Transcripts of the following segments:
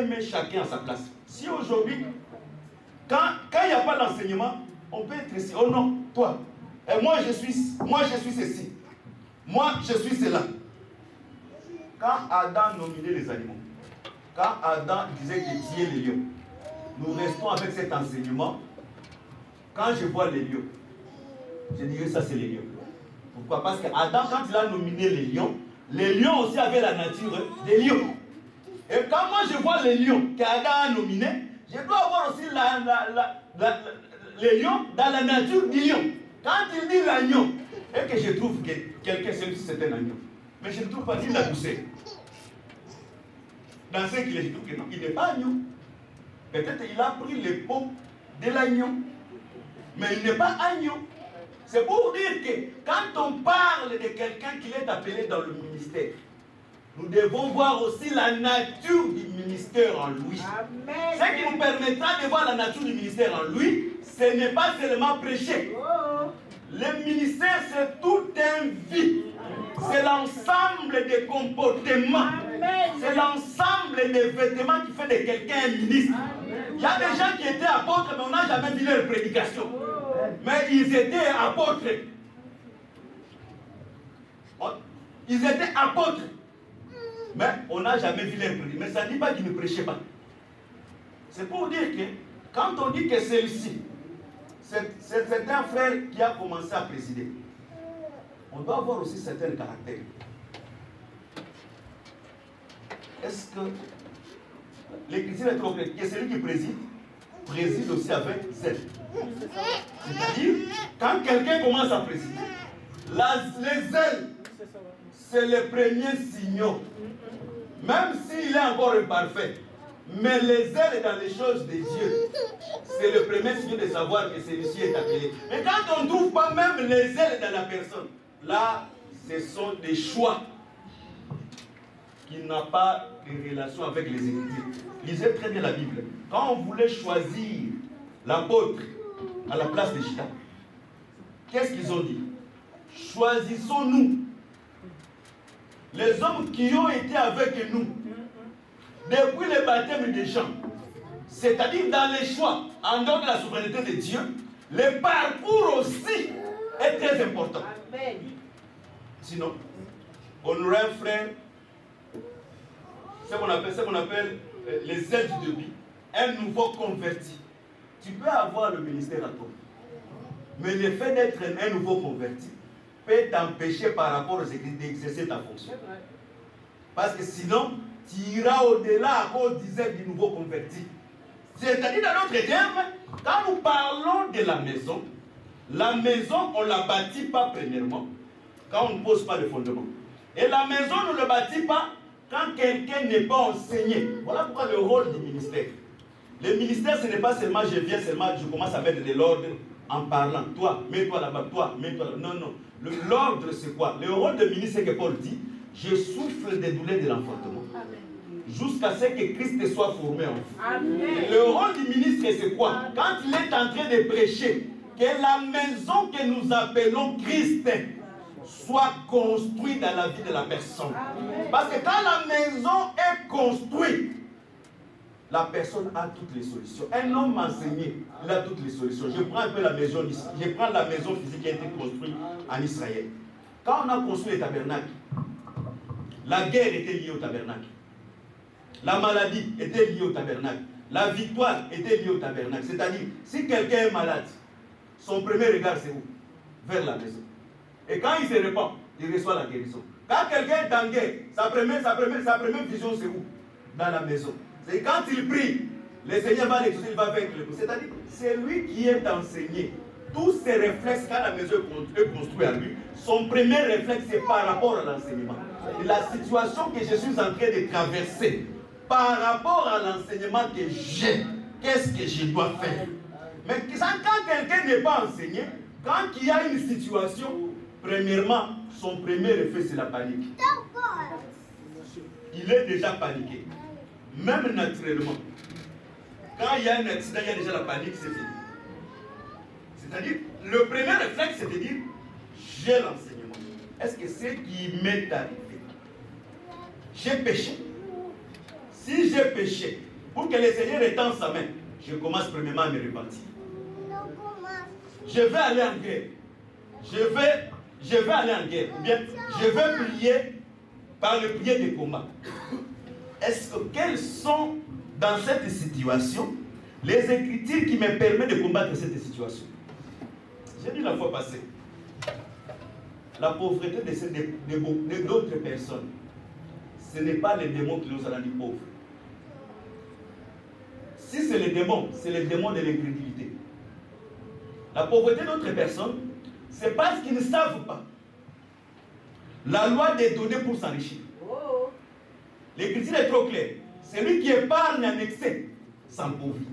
Dieu met chacun à sa place. Si aujourd'hui, quand il n'y a pas d'enseignement, on peut être ici. Oh non, toi. Et moi je suis ceci. Moi je suis cela. Quand Adam nominait les animaux, quand Adam disait qu'il tuait les lions, nous restons avec cet enseignement. Quand je vois les lions, je dirais ça c'est les lions. Pourquoi? Parce qu'Adam, quand il a nominé les lions aussi avaient la nature des lions. Et quand moi je vois les lions qu'Adam a nominés, je dois avoir aussi les lions dans la nature du lion. Quand il dit l'agneau, et que je trouve que quelqu'un sait si c'est un agneau, mais je ne trouve pas ni la douceur. Dans ce qu'il est, je trouve que non, il n'est pas agneau. Peut-être il a pris les peaux de l'agneau, mais il n'est pas agneau. C'est pour dire que quand on parle de quelqu'un qui est appelé dans le ministère, nous devons voir aussi la nature du ministère en lui. Amen. Ce qui nous permettra de voir la nature du ministère en lui, ce n'est pas seulement prêcher. Le ministère, c'est toute une vie. C'est l'ensemble des comportements. C'est l'ensemble des vêtements qui fait de quelqu'un un ministre. Il y a des gens qui étaient apôtres, mais on n'a jamais vu leur prédication. Mais ils étaient apôtres. Ils étaient apôtres. Mais on n'a jamais vu leur prédication. Mais ça ne dit pas qu'ils ne prêchaient pas. C'est pour dire que quand on dit que celui-ci, c'est un frère qui a commencé à présider, on doit avoir aussi certains caractères. Est-ce que l'Écriture est trop claire que celui qui préside aussi avec zèle? C'est-à-dire, quand quelqu'un commence à présider, les zèles, c'est le premier signal. Même s'il est encore imparfait, mais les zèles dans les choses de Dieu, c'est le premier signe de savoir que celui-ci est appelé. Mais quand on ne trouve pas même les zèles dans la personne, là, ce sont des choix qui n'ont pas de relation avec les Écritures. Lisez très bien la Bible. Quand on voulait choisir l'apôtre à la place de Judas, qu'est-ce qu'ils ont dit? Choisissons-nous les hommes qui ont été avec nous depuis le baptême des gens. C'est-à-dire dans les choix, en dehors de la souveraineté de Dieu, le parcours aussi est très important. Amen. Sinon, on aurait un frère, ce qu'on appelle les ailes du débit, un nouveau converti. Tu peux avoir le ministère à toi, mais le fait d'être un nouveau converti peut t'empêcher par rapport aux Écritures d'exercer ta fonction. Parce que sinon, tu iras au-delà à cause des ailes du nouveau converti. C'est-à-dire, dans d'autres termes, quand nous parlons de la maison, on ne la bâtit pas premièrement quand on ne pose pas de fondement. Et la maison, on ne la bâtit pas quand quelqu'un n'est pas enseigné. Voilà pourquoi le rôle du ministère. Le ministère, ce n'est pas seulement je commence à mettre de l'ordre en parlant. Toi, mets-toi là-bas, toi, mets-toi là-bas. Non, non. L'ordre, c'est quoi? Le rôle de ministre, c'est que Paul dit, je souffle des douleurs de l'enfantement. Jusqu'à ce que Christ soit formé en vous. Le rôle du ministre, c'est quoi? Quand il est en train de prêcher, que la maison que nous appelons Christ soit construite dans la vie de la personne. Amen. Parce que quand la maison est construite, la personne a toutes les solutions. Un homme enseigné, il a toutes les solutions. Je prends un peu la maison ici. Je prends la maison physique qui a été construite en Israël. Quand on a construit le tabernacle, la guerre était liée au tabernacle. La maladie était liée au tabernacle. La victoire était liée au tabernacle. C'est-à-dire, si quelqu'un est malade, son premier regard c'est où? Vers la maison. Et quand il se répand, il reçoit la guérison. Quand quelqu'un est en guerre, sa première vision c'est où? Dans la maison. C'est quand il prie, le Seigneur va l'exaucer, il va vaincre le coup. C'est-à-dire, c'est lui qui est enseigné. Tous ses réflexes, quand la maison est construite à lui, son premier réflexe c'est par rapport à l'enseignement. La situation que je suis en train de traverser, par rapport à l'enseignement que j'ai, qu'est-ce que je dois faire? Mais quand quelqu'un n'est pas enseigné, quand il y a une situation, premièrement, son premier effet c'est la panique. Il est déjà paniqué. Même naturellement. Quand il y a un accident, il y a déjà la panique, c'est fini. C'est-à-dire, le premier réflexe c'est de dire, j'ai l'enseignement. Est-ce que c'est qui m'est arrivé? J'ai péché. Si j'ai péché, pour que le Seigneur étende sa main, je commence premièrement à me repentir. Je vais aller en guerre. Je vais aller en guerre. Ou bien, je vais prier par le prier de combat. Quelles sont dans cette situation les écritures qui me permettent de combattre cette situation? J'ai dit la fois passée, la pauvreté d'autres personnes, ce n'est pas les démons qui nous ont rendus pauvres. Si c'est les démons de l'incrédulité. La pauvreté d'autres personnes, c'est parce qu'ils ne savent pas la loi des données pour s'enrichir. L'écriture est trop claire. Celui qui épargne en excès s'empaurit.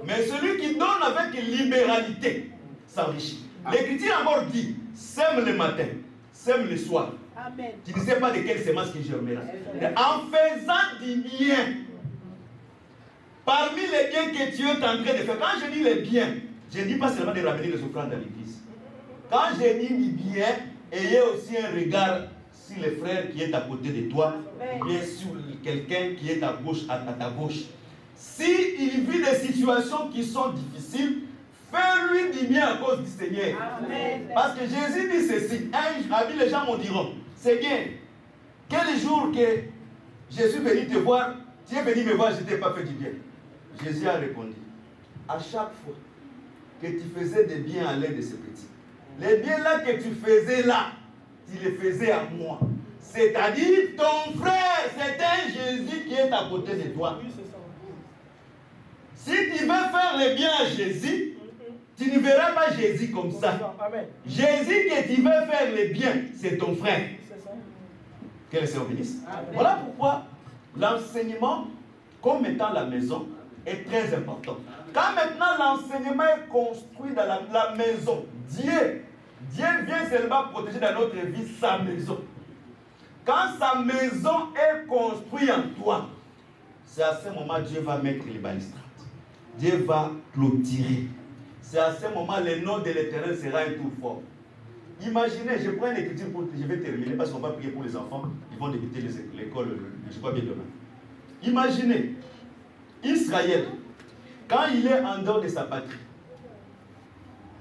Mais celui qui donne avec libéralité s'enrichit. L'écriture encore dit, sème le matin, sème le soir. Amen. Tu ne sais pas de quelle semence qui germera. En faisant du bien, parmi les biens que Dieu est en train de faire, quand je dis les biens, je ne dis pas seulement de ramener les offrandes à l'église. Quand je dis du bien, ayez aussi un regard sur le frère qui est à côté de toi, bien sur quelqu'un qui est à gauche, à ta gauche. S'il vit des situations qui sont difficiles, fais-lui du bien à cause du Seigneur. Amen. Parce que Jésus dit ceci. Les gens me diront, Seigneur, quel jour que je suis venu te voir, tu es venu me voir, je ne t'ai pas fait du bien. Jésus a répondu, à chaque fois que tu faisais des biens à l'un de ces petits, les biens là que tu faisais là, tu les faisais à moi. C'est-à-dire, ton frère, c'est un Jésus qui est à côté de toi. Oui, c'est ça. Si tu veux faire les biens à Jésus, tu ne verras pas Jésus comme ça. Amen. Jésus que tu veux faire les biens, c'est ton frère. C'est ça. Que le Seigneur bénisse. Voilà pourquoi l'enseignement, comme étant la maison, est très important. Quand maintenant l'enseignement est construit dans la maison, Dieu vient seulement protéger dans notre vie sa maison. Quand sa maison est construite en toi, c'est à ce moment que Dieu va mettre les balistrades. Dieu va clôturer. C'est à ce moment que le nom de l'Éternel sera un tout fort. Imaginez, je prends une écriture je vais terminer parce qu'on va prier pour les enfants. Ils vont débuter l'école, je crois bien demain. Imaginez, Israël, quand il est en dehors de sa patrie,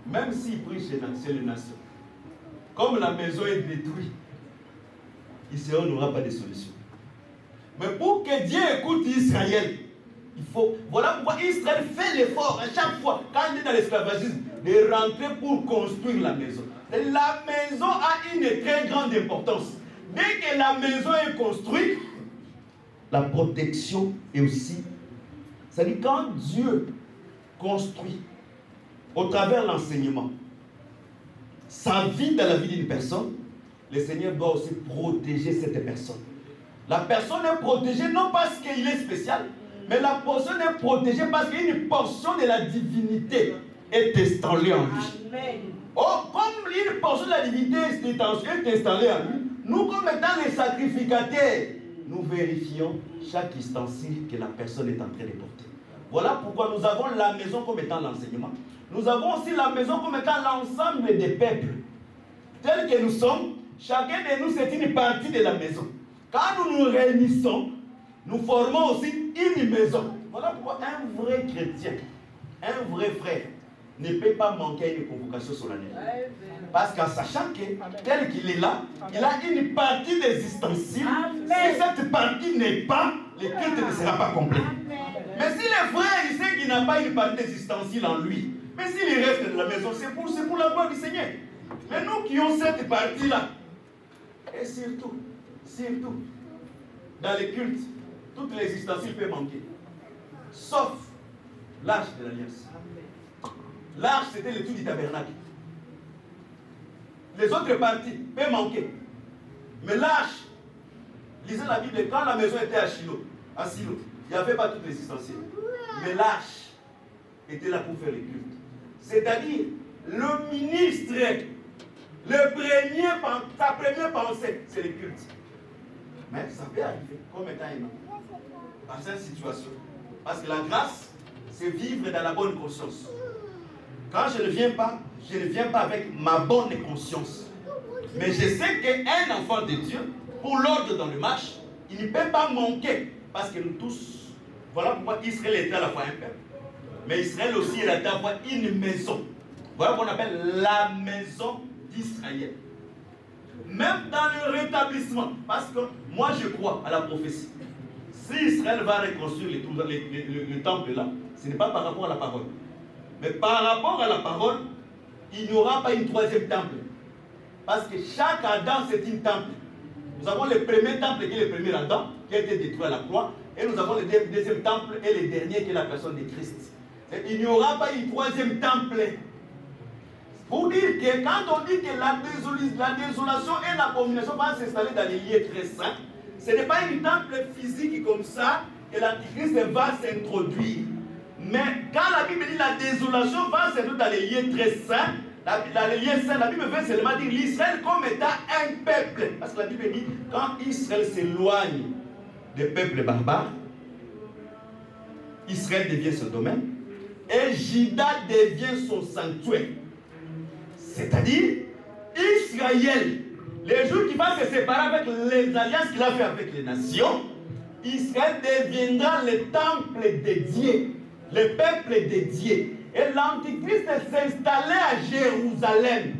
même s'il prie chez les nations, comme la maison est détruite, Israël n'aura pas de solution. Mais pour que Dieu écoute Israël, voilà pourquoi Israël fait l'effort à chaque fois, quand il est dans l'esclavagisme, de rentrer pour construire la maison. La maison a une très grande importance. Dès que la maison est construite, la protection est aussi. C'est-à-dire quand Dieu construit au travers l'enseignement sa vie dans la vie d'une personne, le Seigneur doit aussi protéger cette personne. La personne est protégée non parce qu'il est spécial, mais la personne est protégée parce qu'une portion de la divinité est installée en lui. Amen. Oh, comme une portion de la divinité est installée en lui, nous comme étant les sacrificateurs, nous vérifions chaque ustensile que la personne est en train de porter. Voilà pourquoi nous avons la maison comme étant l'enseignement. Nous avons aussi la maison comme étant l'ensemble des peuples. Tels que nous sommes, chacun de nous c'est une partie de la maison. Quand nous nous réunissons, nous formons aussi une maison. Voilà pourquoi un vrai chrétien, un vrai frère, ne peut pas manquer à une convocation solennelle. Parce qu'en sachant que, tel qu'il est là, il a une partie des ustensiles. Si cette partie n'est pas, le culte ne sera pas complet. Mais si le frère, il sait qu'il n'a pas une partie des ustensiles en lui, mais s'il reste de la maison, c'est pour la gloire du Seigneur. Mais nous qui avons cette partie-là, et surtout, dans les cultes, toutes les ustensiles peuvent manquer. Sauf l'arche de l'alliance. L'arche, c'était le tout du tabernacle. Les autres parties peuvent manquer. Mais l'arche, lisez la Bible, quand la maison était à Silo, il n'y avait pas toutes les ustensiles. Mais l'arche était là pour faire les cultes. C'est-à-dire, le ministre, sa première pensée, c'est les cultes. Mais ça peut arriver, comme étant un homme, dans cette situation. Parce que la grâce, c'est vivre dans la bonne conscience. Quand je ne viens pas avec ma bonne conscience. Mais je sais qu'un enfant de Dieu, pour l'ordre dans le marche, il ne peut pas manquer. Parce que nous tous, Voilà pourquoi Israël était à la fois un peuple. Mais Israël aussi est à la fois une maison. Voilà qu'on appelle la maison d'Israël. Même dans le rétablissement, parce que moi je crois à la prophétie. Si Israël va reconstruire le temple là, ce n'est pas par rapport à la parole. Mais par rapport à la parole, il n'y aura pas une troisième temple. Parce que chaque Adam c'est une temple. Nous avons le premier temple qui est le premier Adam, qui a été détruit à la croix. Et nous avons le deuxième temple et le dernier qui est la personne de Christ. Il n'y aura pas une troisième temple. Pour dire que quand on dit que la désolation et l'abomination vont s'installer dans les lieux très saints, ce n'est pas une temple physique comme ça que l'Antichrist va s'introduire. Mais quand la Bible dit la désolation va s'introduire dans les lieux très saints, dans les lieux saints, la Bible veut seulement dire l'Israël comme étant un peuple. Parce que la Bible dit quand Israël s'éloigne des peuples barbares, Israël devient son domaine et Juda devient son sanctuaire. C'est-à-dire, Israël, les jours qui va se séparer avec les alliances qu'il a fait avec les nations, Israël deviendra le temple dédié, le peuple dédié. Et l'Antichrist s'installait à Jérusalem.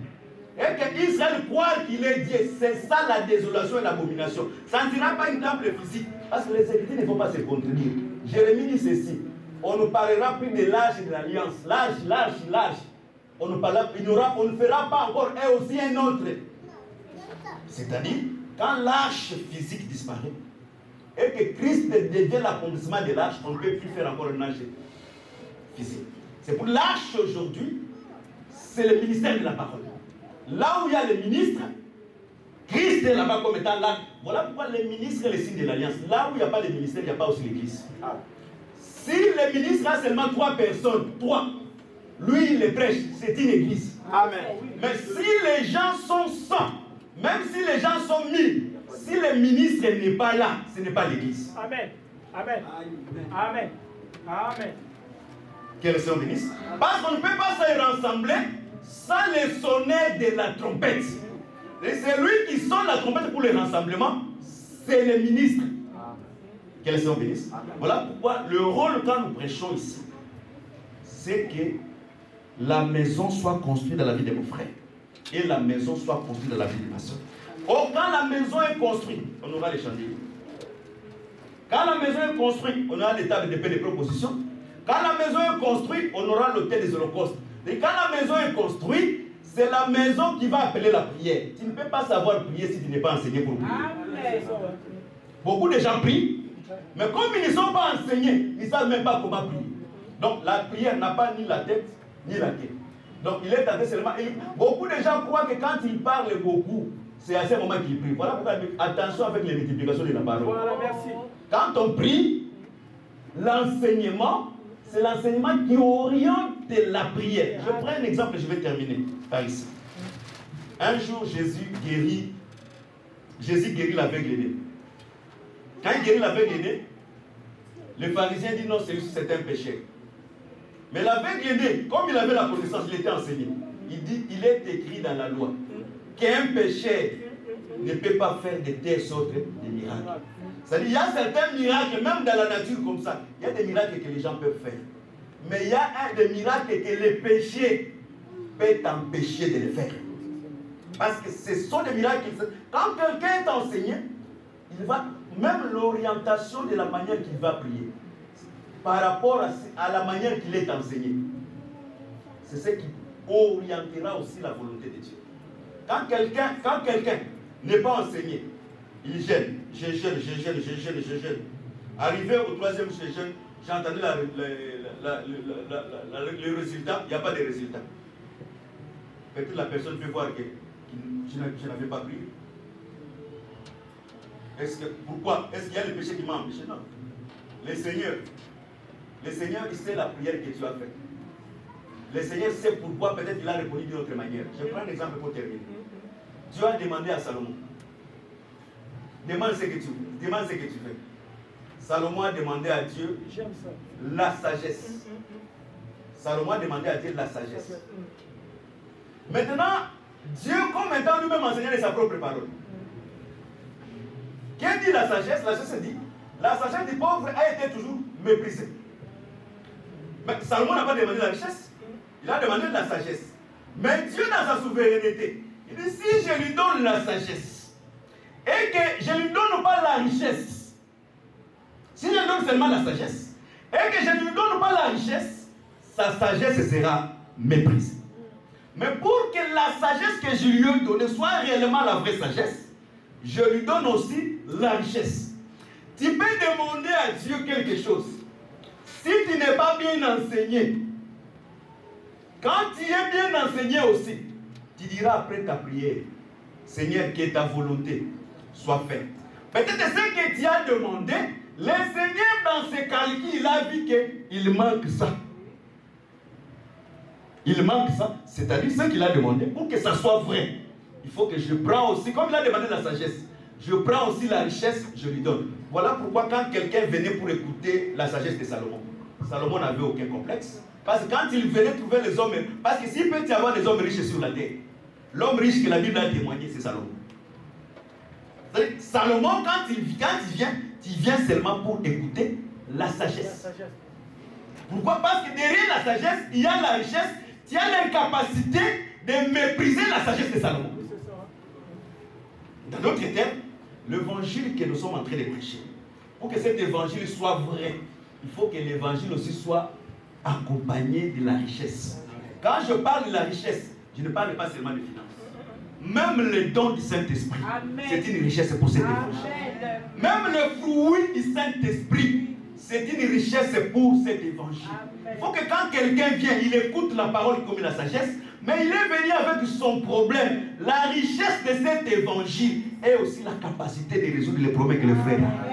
Et que Israël croit qu'il est Dieu. C'est ça la désolation et l'abomination. Ça ne sera pas une temple physique. Parce que les Écritures ne faut pas se contredire. Jérémie dit ceci. On ne parlera plus de l'âge de l'alliance. L'âge. On ne fera pas encore et aussi un autre. C'est-à-dire, quand l'arche physique disparaît et que Christ devient l'accomplissement de l'arche, on ne peut plus faire encore un âge physique. C'est pour l'arche aujourd'hui, c'est le ministère de la parole. Là où il y a le ministre, Christ est là-bas comme étant là. Voilà pourquoi les ministres est le signe de l'alliance. Là où il n'y a pas de ministère, il n'y a pas aussi l'église. Si le ministre a seulement 3 personnes, lui il les prêche, c'est une église. Amen. Mais si les gens sont 100, même si les gens sont 1000, si le ministre n'est pas là, ce n'est pas l'église. Amen. Amen. Amen. Amen. Quel est son ministre? Parce qu'on ne peut pas se rassembler sans le sonner de la trompette. Et c'est lui qui sonne la trompette pour le rassemblement, c'est le ministre. Quel est son ministre? Voilà pourquoi le rôle quand nous prêchons ici, c'est que la maison soit construite dans la vie de mon frère et la maison soit construite dans la vie de ma soeur. Oh, quand la maison est construite, on aura les chandeliers. Quand la maison est construite, on aura les tables de paix de proposition. Quand la maison est construite, on aura l'autel des holocaustes. Et quand la maison est construite, c'est la maison qui va appeler la prière. Tu ne peux pas savoir prier si tu n'es pas enseigné pour prier. Amen. Beaucoup de gens prient, mais comme ils ne sont pas enseignés, ils ne savent même pas comment prier. Donc la prière n'a pas ni la tête, ni la tête. Donc il est tenté seulement. Beaucoup de gens croient que quand ils parlent beaucoup, c'est à ce moment qu'ils prient. Voilà pourquoi attention avec les multiplications de la parole. Voilà, merci. Quand on prie, l'enseignement, c'est l'enseignement qui oriente la prière. Je prends un exemple et je vais terminer par ici. Un jour, Jésus guérit l'aveugle-né. Quand il guérit l'aveugle-né, le pharisien dit non, c'est un péché. Mais l'aveugle-né, comme il avait la connaissance, il était enseigné. Il dit, il est écrit dans la loi qu'un péché ne peut pas faire de telles sortes de miracles. C'est-à-dire, il y a certains miracles, même dans la nature comme ça, il y a des miracles que les gens peuvent faire. Mais il y a des miracles que les péchés peuvent t'empêcher de les faire. Parce que ce sont des miracles. Quand quelqu'un est enseigné, il va, même l'orientation de la manière qu'il va prier, par rapport à la manière qu'il est enseigné, c'est ce qui orientera aussi la volonté de Dieu. Quand quelqu'un n'est pas enseigné, il gêne. Je gêne. Arrivé au 3e jeûne, j'ai entendu le résultat, il n'y a pas de résultat. Peut-être la personne peut voir que je n'avais pas prié. Pourquoi? Est-ce qu'il y a le péché qui m'a empêché? Non. Le Seigneur, il sait la prière que tu as faite. Le Seigneur sait pourquoi, peut-être il a répondu d'une autre manière. Je prends un exemple pour terminer. Dieu a demandé à Salomon, demande ce que tu fais. Salomon a demandé à Dieu la sagesse. Salomon a demandé à Dieu la sagesse. Maintenant, Dieu, comme étant lui-même enseignant de sa propre parole. Qu'est-ce dit la sagesse? La sagesse dit, la sagesse du pauvre a été toujours mépriser. Mais Salomon n'a pas demandé la richesse, il a demandé de la sagesse. Mais Dieu, dans sa souveraineté, il dit, si je lui donne la sagesse, et que je ne lui donne pas la richesse, si je lui donne seulement la sagesse, et que je ne lui donne pas la richesse, sa sagesse sera méprisée. Mais pour que la sagesse que je lui ai donnée soit réellement la vraie sagesse, je lui donne aussi la richesse. Tu peux demander à Dieu quelque chose. Si tu n'es pas bien enseigné, quand tu es bien enseigné aussi, tu diras après ta prière, Seigneur, que ta volonté soit faite. Peut-être ce que tu as demandé, le Seigneur dans ses calculs, il a vu qu'il manque ça. Il manque ça, c'est-à-dire ce qu'il a demandé, pour que ça soit vrai. Il faut que je prends aussi, comme il a demandé la sagesse, je prends aussi la richesse, je lui donne. Voilà pourquoi quand quelqu'un venait pour écouter la sagesse de Salomon, Salomon n'avait aucun complexe. Parce que quand il venait trouver les hommes, parce que s'il peut y avoir des hommes riches sur la terre, l'homme riche que la Bible a témoigné, c'est Salomon. Salomon, quand il vient, il vient seulement pour écouter la sagesse. Pourquoi? Parce que derrière la sagesse, il y a la richesse, il y a l'incapacité de mépriser la sagesse de Salomon. Dans d'autres termes, l'évangile que nous sommes en train de prêcher, pour que cet évangile soit vrai, il faut que l'évangile aussi soit accompagné de la richesse. Quand je parle de la richesse, je ne parle pas seulement de finances. Même le don du Saint-Esprit, c'est une richesse pour cet évangile. Même le fruit du Saint-Esprit, c'est une richesse pour cet évangile. Il faut que quand quelqu'un vient, il écoute la parole comme la sagesse, mais il est venu avec son problème. La richesse de cet évangile est aussi la capacité de résoudre les problèmes que le frère a.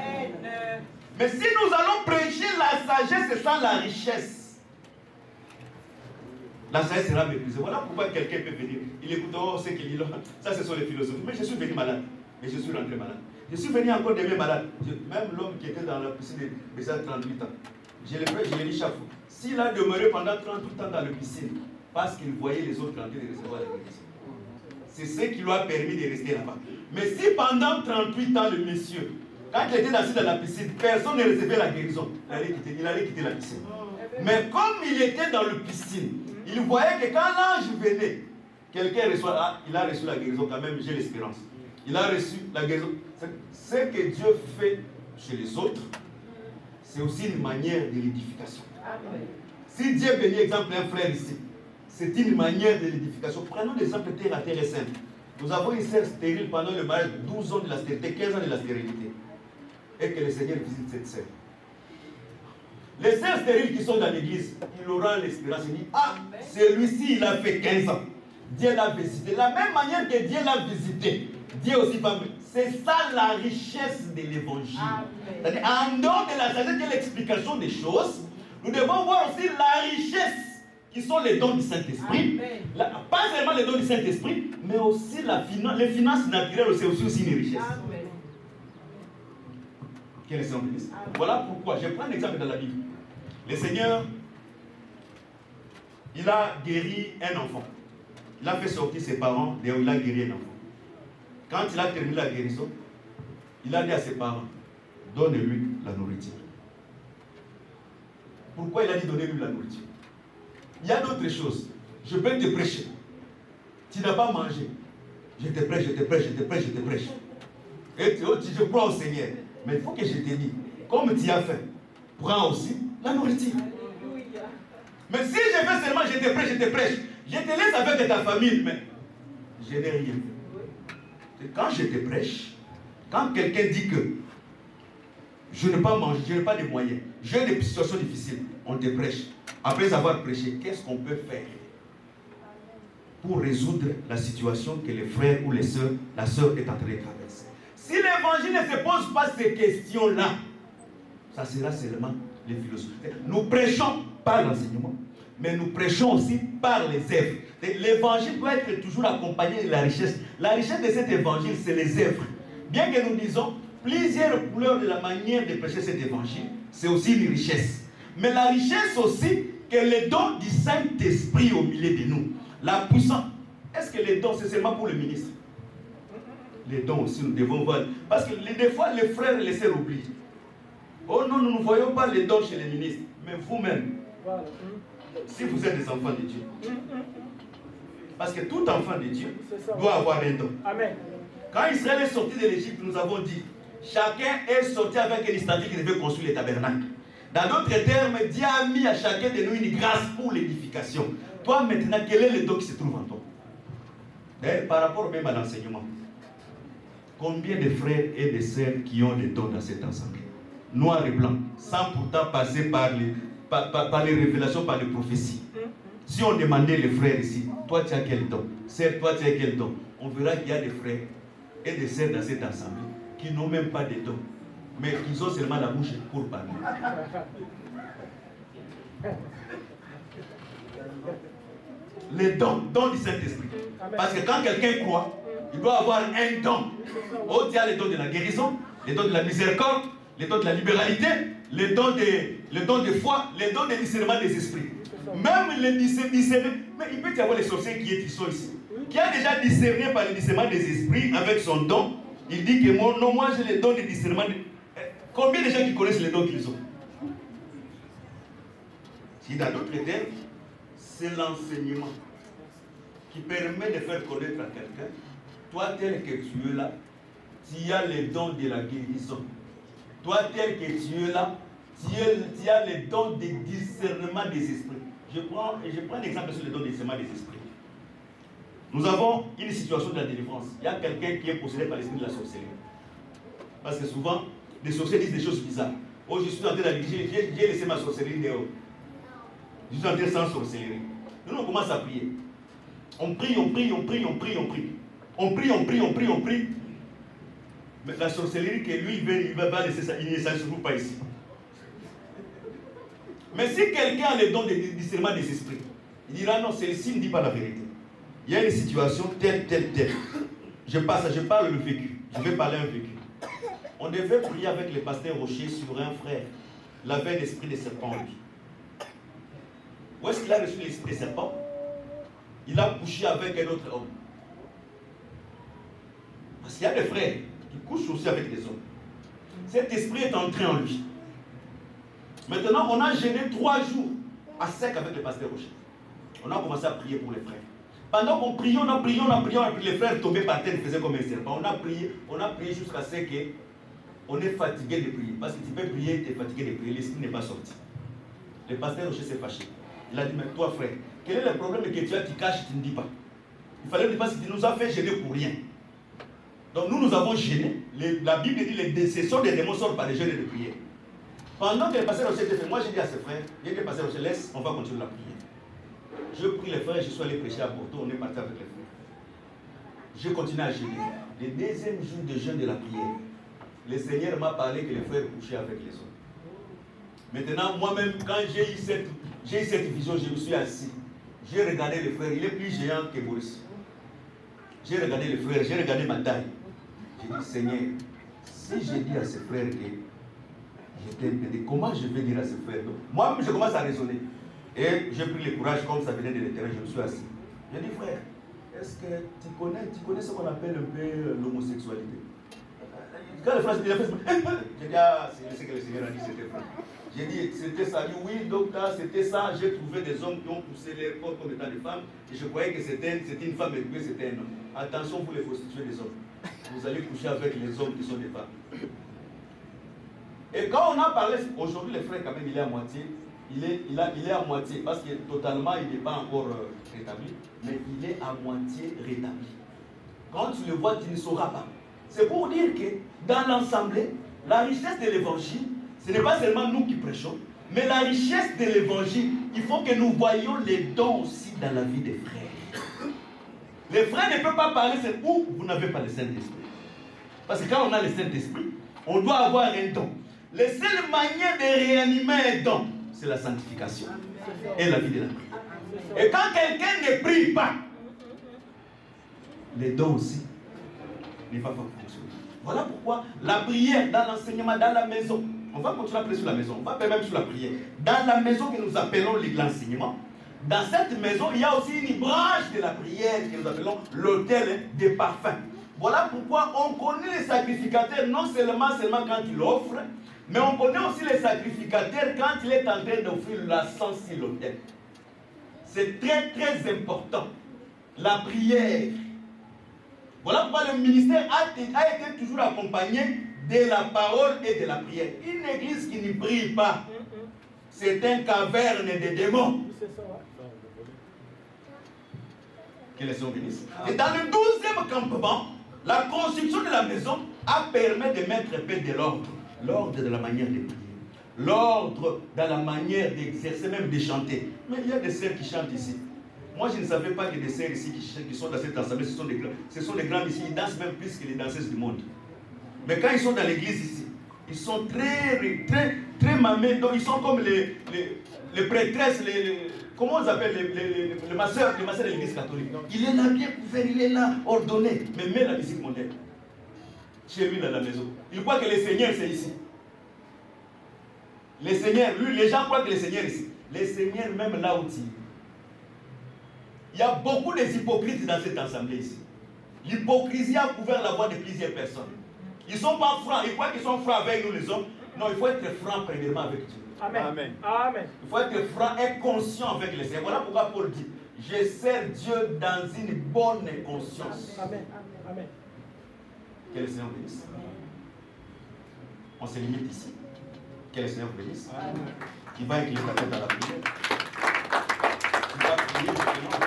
Mais si nous allons prêcher la sagesse sans la richesse, la sagesse sera méprisée. Voilà pourquoi quelqu'un peut venir. Il écoute, oh, c'est qu'il dit là. Ça, ce sont les philosophes. Mais je suis venu malade. Et je suis rentré malade. Je suis venu encore demain malade. Même l'homme qui était dans la piscine de 38 ans. Je l'ai dit chaque fois. S'il a demeuré pendant 38 ans dans la piscine, parce qu'il voyait les autres rentrer et recevoir la guérison, c'est ce qui lui a permis de rester là-bas. Mais si pendant 38 ans, le monsieur, quand il était assis dans la piscine, personne ne recevait la guérison, il allait quitter la piscine. Mais comme il était dans la piscine, il voyait que quand l'ange venait, quelqu'un reçoit, ah, il a reçu la guérison quand même, j'ai l'espérance. Il a reçu la guérison. Ce que Dieu fait chez les autres, c'est aussi une manière de l'édification. Si Dieu bénit, exemple, un frère ici, c'est une manière de l'édification. Prenons l'exemple terre à terre et simple. Nous avons une sœur stérile pendant le mariage, 12 ans de la stérilité, 15 ans de la stérilité. Et que le Seigneur visite cette sœur. Les sœurs stériles qui sont dans l'église, il aura l'espérance. Il dit, ah, celui-ci, il a fait 15 ans. Dieu l'a visité. De la même manière que Dieu l'a visité, Dieu aussi va. C'est ça la richesse de l'évangile. C'est-à-dire, en dehors de la sagesse et l'explication des choses, nous devons voir aussi la richesse qui sont les dons du Saint-Esprit. Pas seulement les dons du Saint-Esprit, mais aussi les finances naturelles, c'est aussi une richesse. Amen. Quel est son ministre? Voilà pourquoi. Je prends un exemple dans la Bible. Le Seigneur, il a guéri un enfant. Il a fait sortir ses parents, et il a guéri un enfant. Quand il a terminé la guérison, il a dit à ses parents, donnez-lui la nourriture. Pourquoi il a dit donnez-lui la nourriture? Il y a d'autres choses. Je peux te prêcher. Tu n'as pas mangé. Je te prêche, je te prêche, je te prêche, je te prêche. Et je crois au Seigneur. Mais il faut que je te dise, comme tu as faim, prends aussi la nourriture. Mais si je fais seulement je te prêche, je te prêche, je te laisse avec ta famille, mais je n'ai rien fait. Quand je te prêche, quand quelqu'un dit que je n'ai pas mangé, je n'ai pas de moyens, j'ai des situations difficiles, on te prêche. Après avoir prêché, qu'est-ce qu'on peut faire pour résoudre la situation que les frères ou les sœurs, la sœur est en train de traverser? Si l'évangile ne se pose pas ces questions-là, ça sera seulement les philosophes. Nous prêchons par l'enseignement, mais nous prêchons aussi par les œuvres. L'évangile doit être toujours accompagné de la richesse. La richesse de cet évangile, c'est les œuvres. Bien que nous disons plusieurs couleurs de la manière de prêcher cet évangile, c'est aussi une richesse. Mais la richesse aussi, que les dons du Saint-Esprit au milieu de nous. La puissance. Est-ce que les dons, c'est seulement pour le ministre? Les dons aussi, nous devons voir. Parce que des fois, les frères et les sœurs oublient. Oh non, nous ne voyons pas les dons chez les ministres. Mais vous-même, si vous êtes des enfants de Dieu, parce que tout enfant de Dieu doit avoir un don. Amen. Quand Israël est sorti de l'Égypte, nous avons dit, chacun est sorti avec un statut qui devait construire les tabernacles. Dans d'autres termes, Dieu a mis à chacun de nous une grâce pour l'édification. Toi maintenant, quel est le don qui se trouve en toi? Par rapport même à l'enseignement, combien de frères et de sœurs qui ont des dons dans cette assemblée? Noir et blanc, sans pourtant passer par les révélations, par les prophéties. Si on demandait les frères ici, toi tu as quel don? Sœur, toi tu as quel don? On verra qu'il y a des frères et des sœurs dans cette assemblée qui n'ont même pas de dons, mais qui ont seulement la bouche pour parler. Les dons du Saint-Esprit. Parce que quand quelqu'un croit, il doit avoir un don. Oh, il y a les dons de la guérison, les dons de la miséricorde, les dons de la libéralité, les dons de foi, les dons de discernement des esprits. Même les discernements, mais il peut y avoir les sorciers qui sont ici, qui a déjà discerné par le discernement des esprits avec son don. Il dit que moi j'ai les dons de discernement. Combien de gens qui connaissent les dons qu'ils ont? Si dans d'autres termes, c'est l'enseignement qui permet de faire connaître à quelqu'un, toi tel que tu es là, tu as les dons de la guérison. Toi tel que tu es là, tu as les dons de discernement des esprits. Je prends un exemple sur les dons de discernement des esprits. Nous avons une situation de la délivrance. Il y a quelqu'un qui est possédé par l'esprit de la sorcellerie. Parce que souvent, les sorciers disent des choses bizarres. Oh, je suis en train d'aller, j'ai laissé ma sorcellerie dehors. Je suis en train sans sorcellerie. Nous, on commence à prier. On prie. Mais la sorcellerie que lui, il va laisser ça, il ne s'en trouve pas ici. Mais si quelqu'un a le don de discernement des esprits, il dira non, celle-ci ne dit pas la vérité. Il y a une situation telle. Je parle le vécu. Je vais parler un vécu. On devait prier avec le pasteur Rocher sur un frère. Il avait l'esprit de serpent en lui. Où est-ce qu'il a reçu l'esprit de serpent? Il a couché avec un autre homme. Parce qu'il y a des frères qui couchent aussi avec des hommes. Cet esprit est entré en lui. Maintenant, on a gêné 3 jours à sec avec le pasteur Rocher. On a commencé à prier pour les frères. Pendant qu'on priait, on a prié, les frères tombaient par terre, ils faisaient comme un serpent. On a prié jusqu'à ce qu'on est fatigué de prier. Parce que tu peux prier, tu es fatigué de prier, l'esprit n'est pas sorti. Le pasteur Rocher s'est fâché. Il a dit, mais toi frère, quel est le problème que tu as, tu caches, tu ne dis pas? Il fallait dire parce que tu nous as fait gêner pour rien. Donc nous avons gêné. La Bible dit que les sessions des démons sortent par les jeûnes de prière. Pendant que le pasteur Rocher était fait, moi j'ai dit à ses frères, j'ai dit pasteur Rocher, laisse, on va continuer la prière. Je prie les frères, je suis allé prêcher à Bordeaux, on est parti avec les frères. Je continue à jeûner. Le deuxième jour de jeûne de la prière, le Seigneur m'a parlé que les frères couchaient avec les hommes. Maintenant, moi-même, quand j'ai eu cette vision, je me suis assis. J'ai regardé le frère, il est plus géant que Boris. J'ai regardé le frère, j'ai regardé ma taille. J'ai dit, Seigneur, si j'ai dit à ce frère que j'étais impédé, comment je vais dire à ce frère? Moi-même, je commence à raisonner. Et j'ai pris le courage, comme ça venait de l'intérieur, je me suis assis. J'ai dit, frère, est-ce que tu connais ce qu'on appelle un peu l'homosexualité? Quand le frère se dit, j'ai dit, ah, c'est ce que le Seigneur a dit, c'était vrai. J'ai dit, c'était ça. Il dit, oui, docteur, c'était ça. J'ai trouvé des hommes qui ont poussé leur corps comme étant des femmes. Et je croyais que c'était une femme et que c'était un homme. Attention, vous les prostituées des hommes. Vous allez coucher avec les hommes qui sont des femmes. Et quand on a parlé, aujourd'hui, le frère, quand même, il est à moitié. Il est à moitié, parce que totalement, il n'est pas encore rétabli. Mais il est à moitié rétabli. Quand tu le vois, tu ne sauras pas. C'est pour dire que dans l'assemblée, la richesse de l'évangile, ce n'est pas seulement nous qui prêchons, mais la richesse de l'évangile, il faut que nous voyions les dons aussi dans la vie des frères. Les frères ne peuvent pas parler, c'est où vous n'avez pas le Saint-Esprit. Parce que quand on a le Saint-Esprit, on doit avoir un don. La seule manière de réanimer un don, c'est la sanctification et la vie de la prière. Et quand quelqu'un ne prie pas, les dons aussi ne vont pas fonctionner. Voilà pourquoi la prière dans l'enseignement, dans la maison, on va continuer à prier sur la maison, on va faire même sur la prière. Dans la maison que nous appelons l'enseignement, dans cette maison, il y a aussi une branche de la prière que nous appelons l'autel des parfums. Voilà pourquoi on connaît les sacrificateurs non seulement quand ils offrent, Mais on connaît aussi les sacrificateurs quand il est en train d'offrir l'encens sur l'autel. C'est très très important. La prière. Voilà pourquoi le ministère a été toujours accompagné de la parole et de la prière. Une église qui ne prie pas, c'est un caverne de démons. Que les Seigneur bénisse. Et dans le 12e campement, la construction de la maison a permis de mettre un peu de l'ordre. L'ordre de la manière de prier. L'ordre dans la manière d'exercer, même de chanter. Mais il y a des sœurs qui chantent ici. Moi, je ne savais pas qu'il y a des sœurs ici qui sont dans cette assemblée. Ce sont des grands ici. Ils dansent même plus que les danseuses du monde. Mais quand ils sont dans l'église ici, ils sont très mamés. Donc, ils sont comme les prêtresses, comment on appelle les masseurs de l'église catholique. Il est là bien couvert, il est là ordonné. Mais met la musique mondaine chez lui dans la maison. Il croit que le Seigneur c'est ici. Le Seigneur, lui, les gens croient que le Seigneur est ici. Le Seigneur même là où il y a beaucoup d'hypocrites dans cette assemblée ici. L'hypocrisie a couvert la voix de plusieurs personnes. Ils ne sont pas francs, ils croient qu'ils sont francs avec nous les hommes. Non, il faut être franc premièrement avec Dieu. Amen. Amen. Amen. Il faut être franc et conscient avec le Seigneur. Voilà pourquoi Paul dit, je sers Dieu dans une bonne conscience. Amen. Amen. Que le Seigneur bénisse. On se limite ici. Que le Seigneur bénisse. Qui va incliner ta tête dans la prière. Qui va prier maintenant.